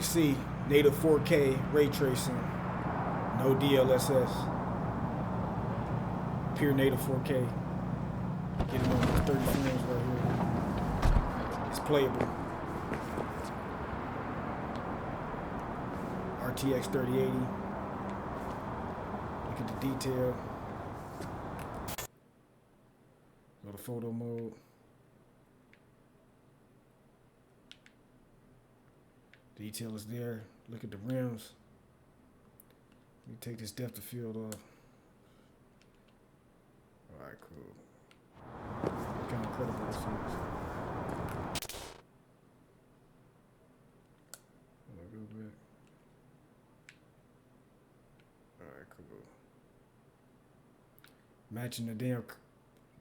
can see, native 4K ray tracing, no DLSS, pure native 4K. Getting on 30 frames right here. It's playable. RTX 3080. Look at the detail. Go to photo mode. Detail is there. Look at the rims. Let me take this depth of field off. Alright, cool. Look how incredible this is. Go back. Alright, cool. Matching the damn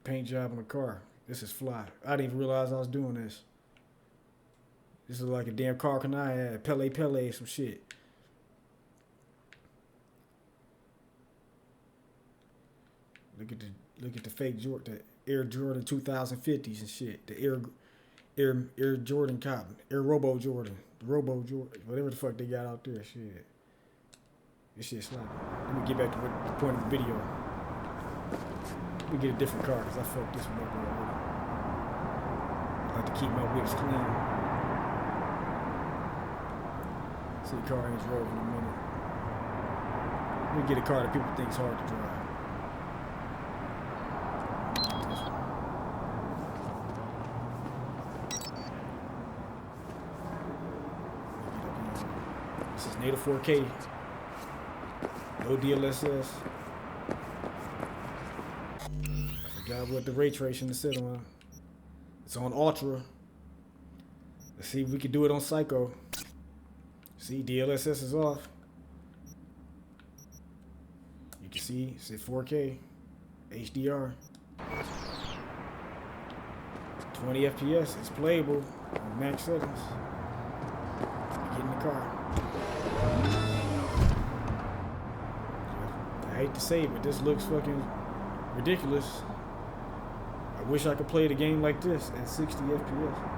paint job on the car. This is fly. I didn't even realize I was doing this. This is like a damn car can I had Pele some shit. Look at the fake Jordan, the Air Jordan 2050s and shit. The Air Jordan cotton, Air Robo Jordan, the Robo Jordan, whatever the fuck they got out there. Shit, this shit's slapping. Let me get back to the point of the video. Let me get a different car because I fucked this one up already. I like to keep my wheels clean. See the car I ain't drove in a minute. Let me get a car that people think is hard to drive. This is native 4K. No DLSS. I forgot what the ray tracing is set on. It's on Ultra. Let's see if we can do it on Psycho. See, DLSS is off. You can see it's at 4K, HDR, 20 FPS. It's playable on max settings. Get in the car. I hate to say it, but this looks fucking ridiculous. I wish I could play the game like this at 60 FPS.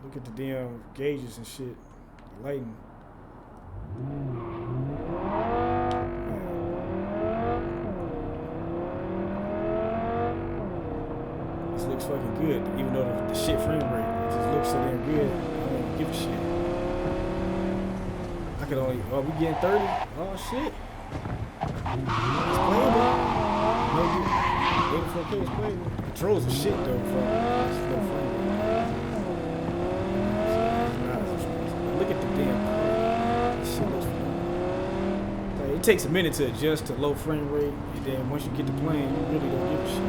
Look at the damn gauges and shit. The lighting. This looks fucking good, even though the shit frame rate. It just looks so damn good. I don't even give a shit. I could only. Oh, we getting 30? Oh shit. It's playable. No, 84K is playable. The controls are shit though. It's no frame rate. Look at the damn this shit looks like, it takes a minute to adjust to low frame rate, and then once you get to playing, you really don't give a shit.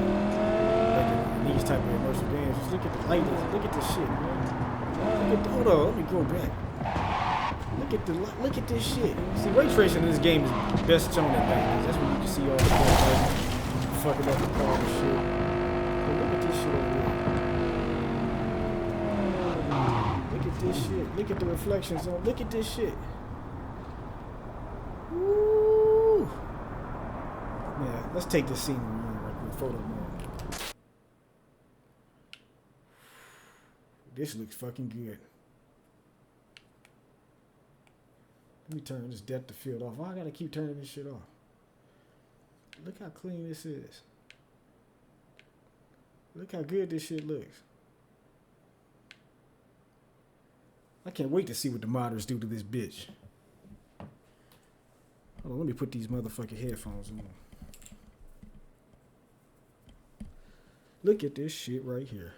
Like in these type of immersive games, just look at the light. Look at this shit, man. Look at hold on, let me go back. Look at this shit. See, ray tracing in this game is best shown at night. That's when you can see all the stuff fucking up the car and shit. But look at this shit over here. This shit. Look at the reflections on. Look at this shit. Woo! Yeah, let's take this scene right quick. Photo mode. This looks fucking good. Let me turn this depth of field off. Why I gotta keep turning this shit off? Look how clean this is. Look how good this shit looks. I can't wait to see what the modders do to this bitch. Hold on, let me put these motherfucking headphones on. Look at this shit right here.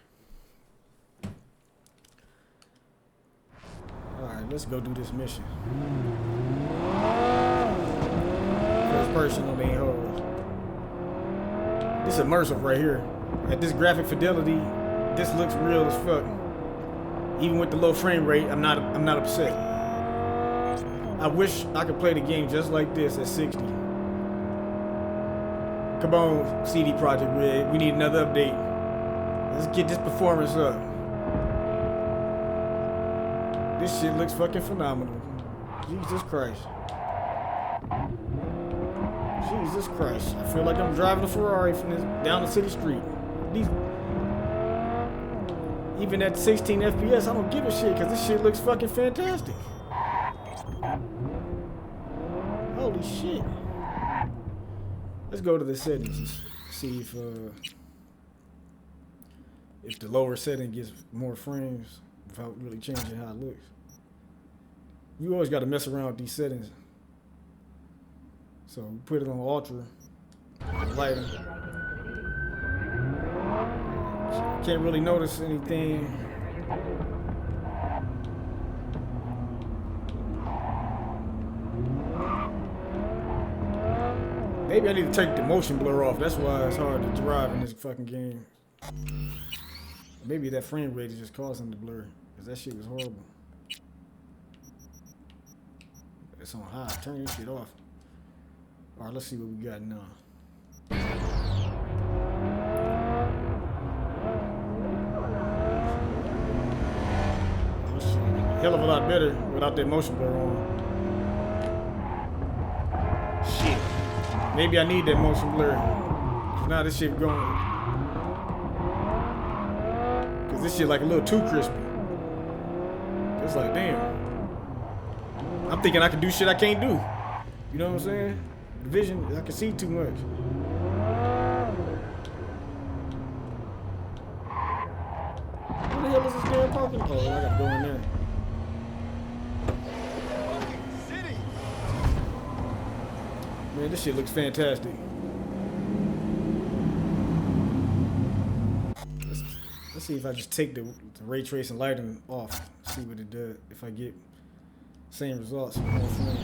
Alright, let's go do this mission. First person on the hoes. This is immersive right here. At this graphic fidelity, this looks real as fuck. Even with the low frame rate, I'm not upset. I wish I could play the game just like this at 60. Come on, CD Projekt Red, we need another update. Let's get this performance up. This shit looks fucking phenomenal. Jesus Christ. Jesus Christ. I feel like I'm driving a Ferrari from down the city street. even at 16 FPS, I don't give a shit because this shit looks fucking fantastic. Holy shit. Let's go to the settings and see if the lower setting gets more frames without really changing how it looks. You always got to mess around with these settings. So we put it on ultra, lighting. Can't really notice anything. Maybe I need to take the motion blur off. That's why it's hard to drive in this fucking game. Maybe that frame rate is just causing the blur, because that shit was horrible. It's on high. Turn this shit off. All right, let's see what we got now. Hell of a lot better without that motion blur on. Shit. Maybe I need that motion blur. Cause now this shit going. Cause this shit like a little too crispy. It's like, damn. I'm thinking I can do shit I can't do. You know what I'm saying? The vision, I can see too much. Where the hell is this damn parking? Oh, I gotta go in there. Man, this shit looks fantastic. Let's see if I just take the ray tracing lighting off. See what it does. If I get same results, more frames.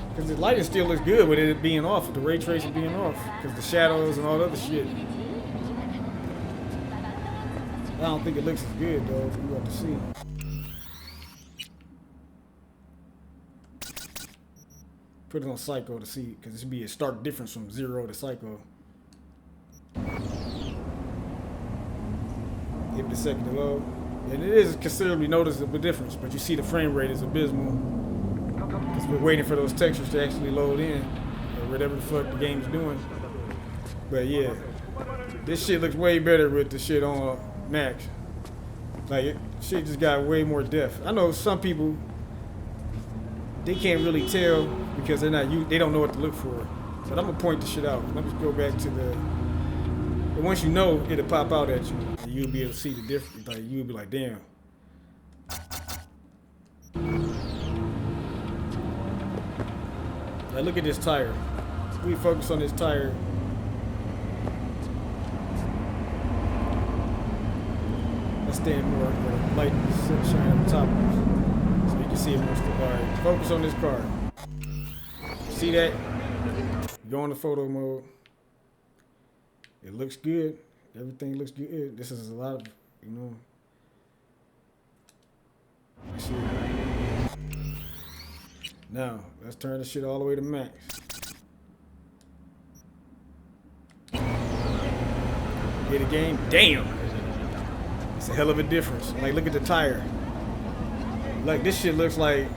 Because the lighting still looks good with it being off, with the ray tracing being off. Because the shadows and all the other shit. I don't think it looks as good though. We have to see. Put it on Psycho to see, because it should be a stark difference from 0 to Psycho. Give it a second to load. And it is considerably noticeable difference, but you see the frame rate is abysmal. Because we're waiting for those textures to actually load in, or whatever the fuck the game's doing. But yeah, this shit looks way better with the shit on max. Like, shit just got way more depth. I know some people, they can't really tell because they don't know what to look for. But I'm gonna point the shit out. Let me go back to but once you know, it'll pop out at you, and you'll be able to see the difference. Like, you'll be like, damn. Like, look at this tire. We focus on this tire. Let's stand more where the light is shining on top of us, so you can see it more. Alright, focus on this car. See that? Go into photo mode. It looks good. Everything looks good. This is a lot of, you know. Shit. Now, let's turn this shit all the way to max. Get a game? Damn! It's a hell of a difference. Like, look at the tire. Like, this shit looks like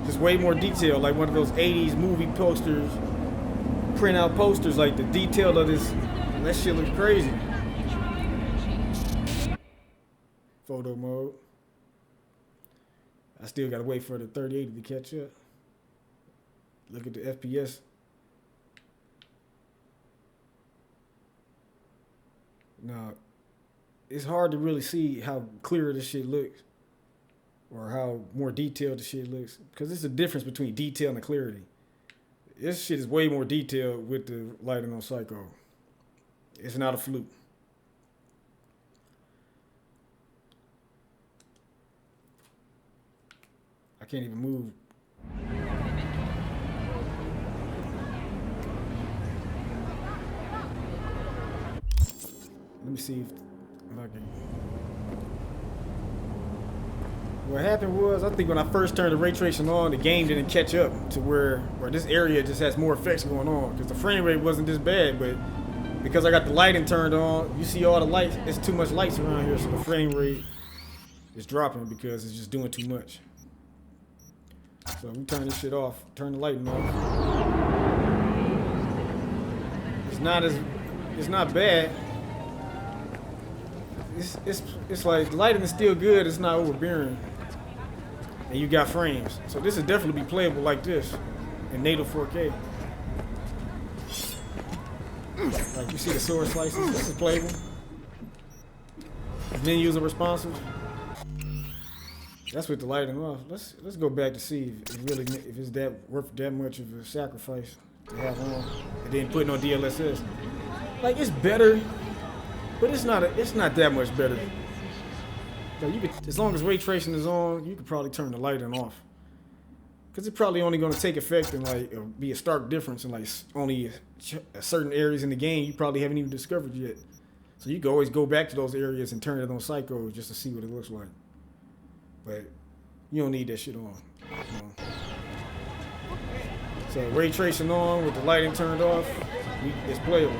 just way more detail, like one of those 80s movie posters, printout posters, like the detail of this. That shit looks crazy. Photo mode. I still gotta wait for the 3080 to catch up. Look at the FPS. Now, it's hard to really see how clear this shit looks, or how more detailed the shit looks, because there's a difference between detail and clarity. This shit is way more detailed with the lighting on Psycho. It's not a fluke. I can't even move. Let me see if I can. What happened was, I think when I first turned the ray tracing on, the game didn't catch up to where this area just has more effects going on, because the frame rate wasn't this bad, but because I got the lighting turned on, you see all the lights, it's too much lights around here, so the frame rate is dropping because it's just doing too much. So we turn this shit off, turn the lighting off. It's not bad. it's like the lighting is still good. It's not overbearing, and you got frames. So this would definitely be playable like this in native 4K. Like you see the sword slices. This is playable. Menus are responsive. That's with the lighting off. Let's go back to see if it's that worth that much of a sacrifice to have on, and then putting on DLSS. Like it's better, but it's not that much better. So you could, as long as ray tracing is on, you could probably turn the lighting off, because it's probably only going to take effect and like be a stark difference in like only certain areas in the game you probably haven't even discovered yet. So you can always go back to those areas and turn it on psycho just to see what it looks like. But you don't need that shit on. So ray tracing on with the lighting turned off, it's playable.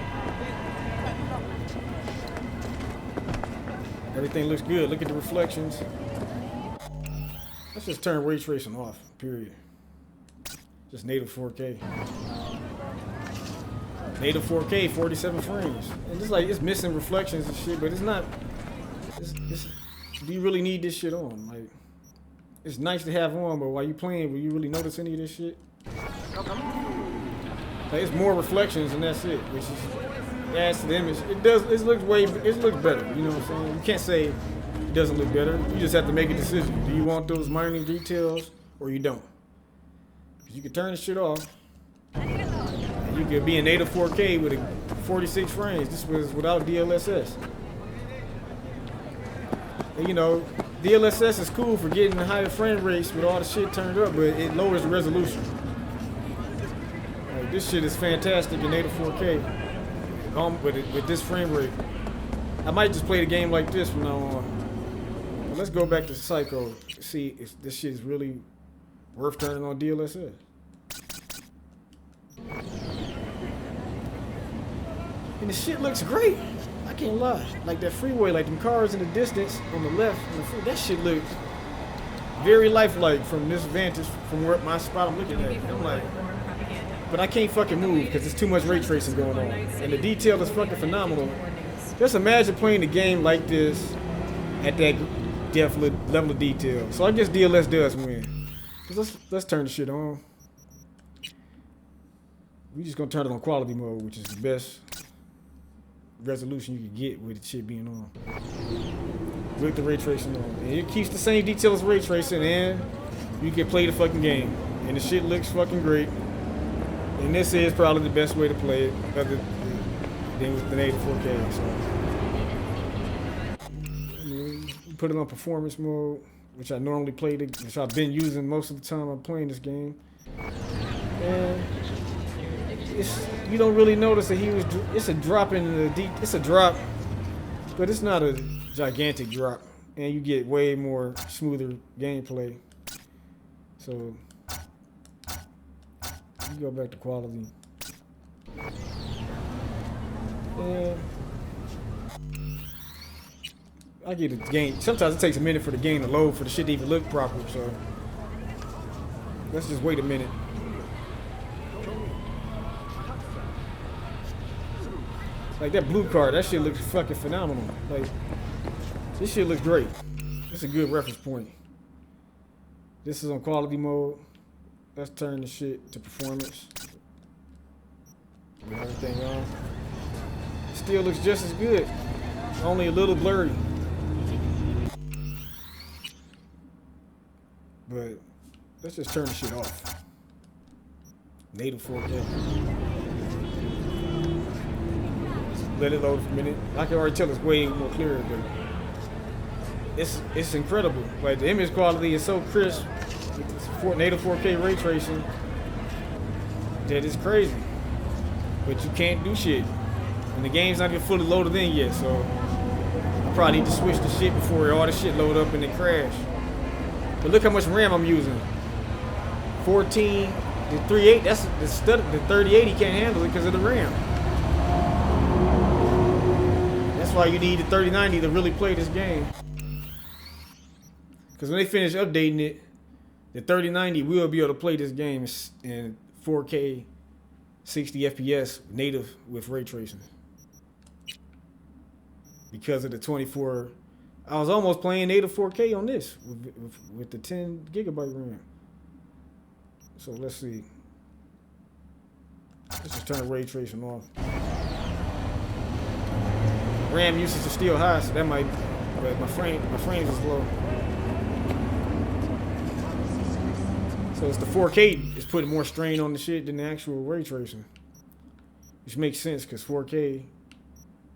Everything looks good. Look at the reflections. Let's just turn ray tracing off, period. Just native 4K. Native 4K, 47 frames. And it's like, it's missing reflections and shit, but it's not, do you really need this shit on? Like, it's nice to have on, but while you playing, will you really notice any of this shit? Like, it's more reflections and that's it, which is, adds to the image. It looks better, you know what I'm saying? You can't say it doesn't look better. You just have to make a decision. Do you want those minor details or you don't? Because you can turn the shit off. You could be in native 4K with a 46 frames. This was without DLSS. And, you know, DLSS is cool for getting the higher frame rates with all the shit turned up, but it lowers the resolution. Like, this shit is fantastic in native 4K with this frame rate. I might just play the game like this from now on. But let's go back to Psycho, see if this shit is really worth turning on DLSS. And the shit looks great. I can't lie. Like that freeway, like them cars in the distance on the left, that shit looks very lifelike from this vantage, from where my spot I'm looking at. I'm like, but I can't fucking move because there's too much ray tracing going on. And the detail is fucking phenomenal. Just imagine playing the game like this at that depth level of detail. So I guess DLS does win. Let's turn the shit on. We just gonna turn it on quality mode, which is the best resolution you can get with the shit being on. With the ray tracing on. And it keeps the same detail as ray tracing, and you can play the fucking game. And the shit looks fucking great. And this is probably the best way to play it, other than with the native 4K. So, I mean, you put it on performance mode, which I normally play, which I've been using most of the time I'm playing this game. And you don't really notice that it's a drop in the it's a drop, but it's not a gigantic drop, and you get way more smoother gameplay. So you go back to quality. And I get the game. Sometimes it takes a minute for the game to load for the shit to even look proper. So let's just wait a minute. Like that blue card, that shit looks fucking phenomenal. Like, this shit looks great. It's a good reference point. This is on quality mode. Let's turn the shit to performance. With everything on. Still looks just as good. Only a little blurry. But let's just turn the shit off. Native 4K. Let it load for a minute. I can already tell it's way more clearer, but it's incredible. Like the image quality is so crisp with native 4K ray tracing that it's crazy. But you can't do shit. And the game's not even fully loaded in yet, so I probably need to switch the shit before all the shit load up and it crash. But look how much RAM I'm using. 14, the 38, that's the 3080 can't handle it because of the RAM. That's why you need the 3090 to really play this game. Because when they finish updating it, the 3090 will be able to play this game in 4K, 60 FPS, native with ray tracing. because of the 24. I was almost playing native 4K on this with the 10 gigabyte RAM. So let's see. Let's just turn ray tracing off. RAM usage is still high, so that might, but my frames is low. So it's the 4K is putting more strain on the shit than the actual ray tracing, which makes sense because 4K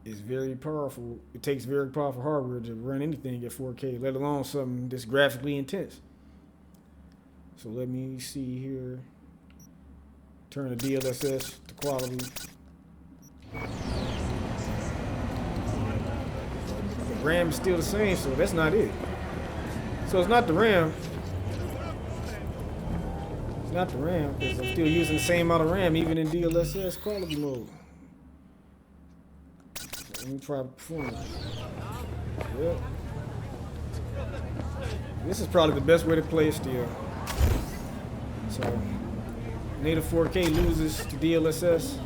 is very powerful. It takes very powerful hardware to run anything at 4K, let alone something that's graphically intense. So let me see here. Turn the DLSS to quality. The RAM is still the same, so that's not it. So it's not the RAM. It's not the RAM, because I'm still using the same amount of RAM even in DLSS quality mode. So let me try performance. Yep. This is probably the best way to play it still. So native 4K loses to DLSS.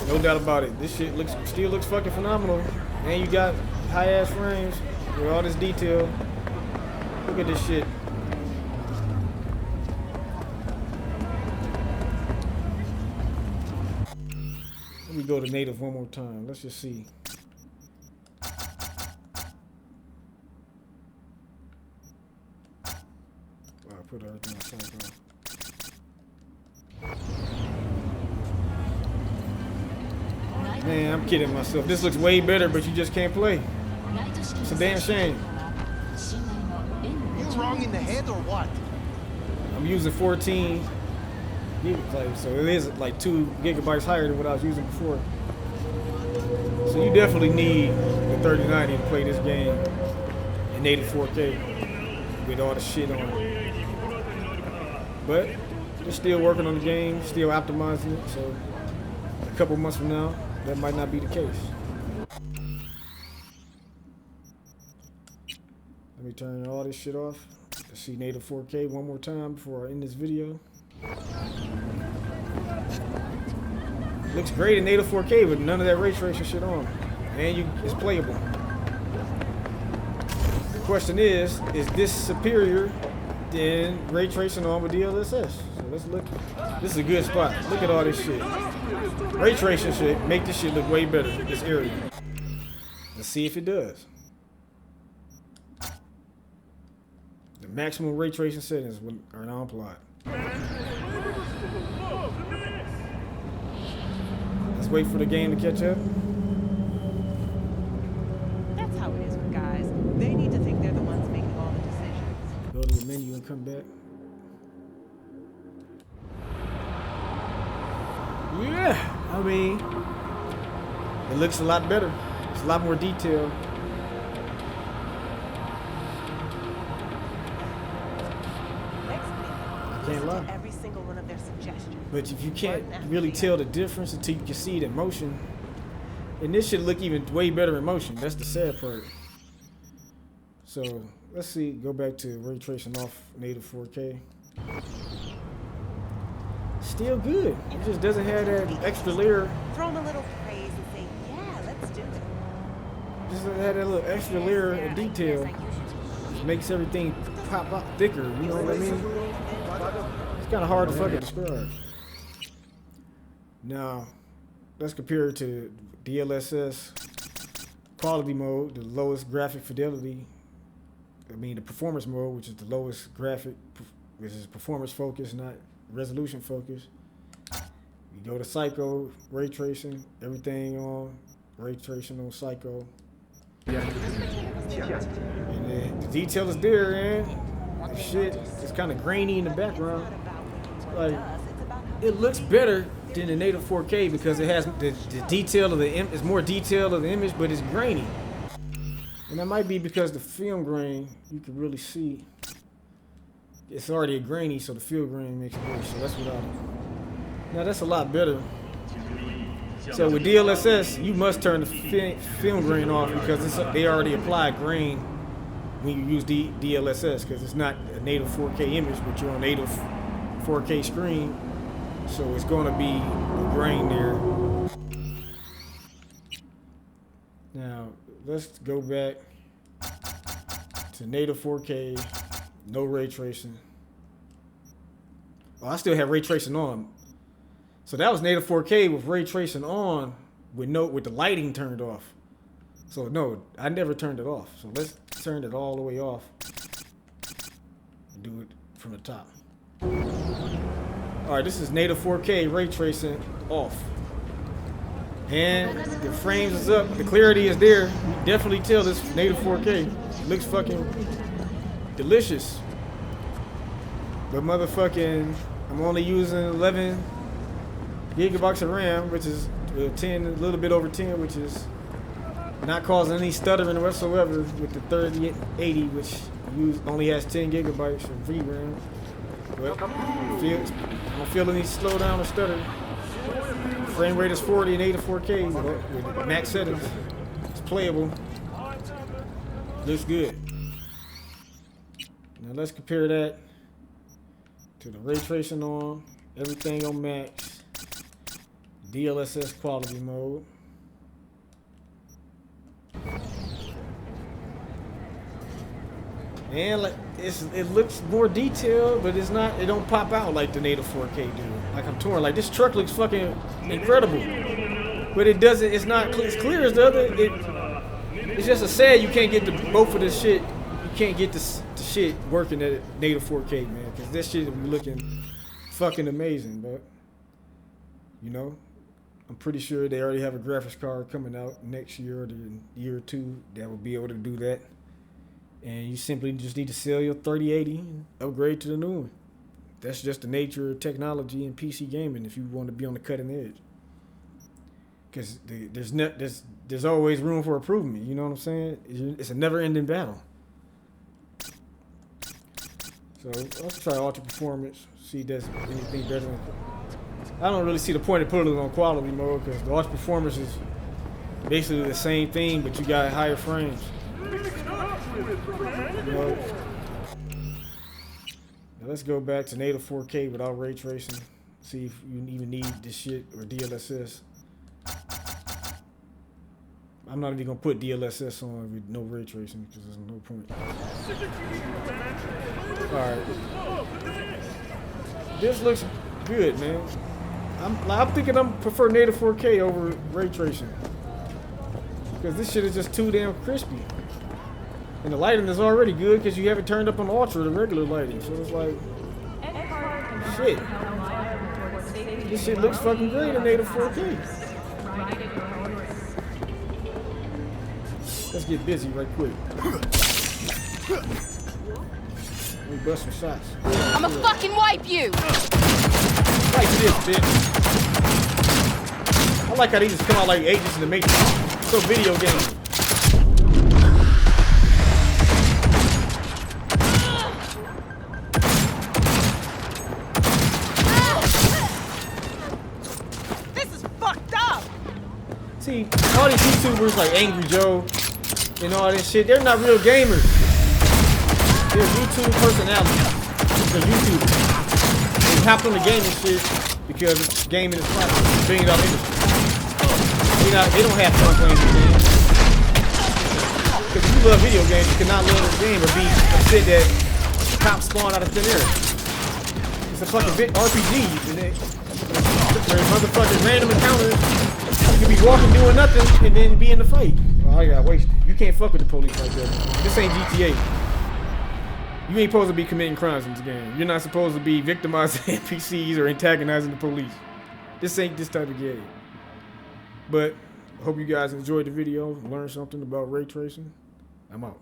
No doubt about it. This shit still looks fucking phenomenal. And you got high ass frames with all this detail. Look at this shit. Let me go to native one more time. Let's just see. Wow, put everything aside. Man, I'm kidding myself. This looks way better, but you just can't play. It's a damn shame. You wrong in the head or what? I'm using 14 gigabytes, so it is like 2 gigabytes higher than what I was using before. So you definitely need the 3090 to play this game in native 4K with all the shit on it. But they're still working on the game, still optimizing it, so a couple months from now, that might not be the case. Let me turn all this shit off. Let's see native 4K one more time before I end this video. Looks great in native 4K with none of that ray tracing shit on. And it's playable. The question is this superior than ray tracing on with DLSS? So let's look. This is a good spot. Look at all this shit. Ray tracing shit make this shit look way better, this area. Let's see if it does. The maximum ray tracing settings are now applied. Let's wait for the game to catch up. That's how it is with guys. They need to think they're the ones making all the decisions. Go to the menu and come back. Yeah, I mean, it looks a lot better. It's a lot more detailed. Can't lie. Every single one of their suggestions. But if you can't really tell the difference until you can see it in motion, and this should look even way better in motion. That's the sad part. So let's see. Go back to ray tracing off native 4K. Still good. It just doesn't have that extra layer. Throw them a little praise and say, yeah, let's do it. Just doesn't have that little extra layer of detail. It makes everything pop out thicker. You know what I mean? It's kind of hard to fucking describe. Now, let's compare it to DLSS quality mode, the lowest graphic fidelity. I mean, the performance mode, which is the lowest graphic, which is performance focused, not resolution focused. You go to Psycho, ray tracing, everything on ray tracing on Psycho. And then the detail is there, man. The shit is kind of grainy in the background. Like, it looks better than the native 4K because it has the detail of the it's more detail of the image, but it's grainy. And that might be because the film grain, you can really see. It's already grainy, so the field grain makes it worse. So that's what I do. Now that's a lot better. So with DLSS, you must turn the film grain off because they already applied grain when you use DLSS because it's not a native 4K image, but you're on native 4K screen. So it's going to be a grain there. Now, let's go back to native 4K, no ray tracing. Oh, I still have ray tracing on. So that was native 4K with ray tracing on with the lighting turned off. So no, I never turned it off. So let's turn it all the way off and do it from the top. All right, this is native 4K ray tracing off. And the frames is up, the clarity is there. You definitely tell this native 4K. It looks fucking delicious. But motherfucking, I'm only using 11 gigabytes of RAM, which is 10, a little bit over 10, which is not causing any stuttering whatsoever with the 3080, which only has 10 gigabytes of VRAM. But I don't feel any slowdown or stutter. Frame rate is 40 and 84K with max settings. It's playable. Looks good. Now let's compare that to the ray tracing on, everything on max, DLSS quality mode. And like it looks more detailed, but it's not. It don't pop out like the native 4K do. Like I'm torn. Like this truck looks fucking incredible, but it doesn't. It's not as clear as the other. It's just a sad you can't get both of this shit. You can't get the shit working at native 4K, man. Because this shit will be looking fucking amazing, but you know, I'm pretty sure they already have a graphics card coming out next year or the year or two that will be able to do that. And you simply just need to sell your 3080 and upgrade to the new one. That's just the nature of technology and PC gaming if you want to be on the cutting edge. Because there's always room for improvement, you know what I'm saying? It's a never-ending battle. So let's try Ultra Performance, see if there's anything better than. I don't really see the point of putting it on quality mode because the Ultra Performance is basically the same thing, but you got higher frames. You know, now let's go back to native 4K without ray tracing. See if you even need this shit or DLSS. I'm not even gonna put DLSS on with no ray tracing because there's no point. Alright. This looks good, man. I'm thinking I'm prefer native 4K over ray tracing. Because this shit is just too damn crispy. And the lighting is already good because you have it turned up on ultra, the regular lighting. So it's like, shit. This shit looks fucking great in native 4K. Let's get busy right quick. Let me bust some shots. I'ma fucking wipe you! Like this, bitch. I like how they just come out like agents in the Matrix. So video games. See, all these YouTubers like Angry Joe and all this shit, they're not real gamers. They're YouTube personalities. They're YouTubers. They hopped on the gaming shit because gaming is profitable. It's a billion-dollar industry. They don't have fun playing this game. Because if you love video games, you cannot love this game or be upset that cops spawn out of thin air. It's a fucking RPG. There's motherfucking random encounters. You could be walking doing nothing and then be in the fight. Oh, I got wasted. You can't fuck with the police like that. This ain't GTA. You ain't supposed to be committing crimes in this game. You're not supposed to be victimizing NPCs or antagonizing the police. This ain't this type of game. But I hope you guys enjoyed the video, learned something about ray tracing. I'm out.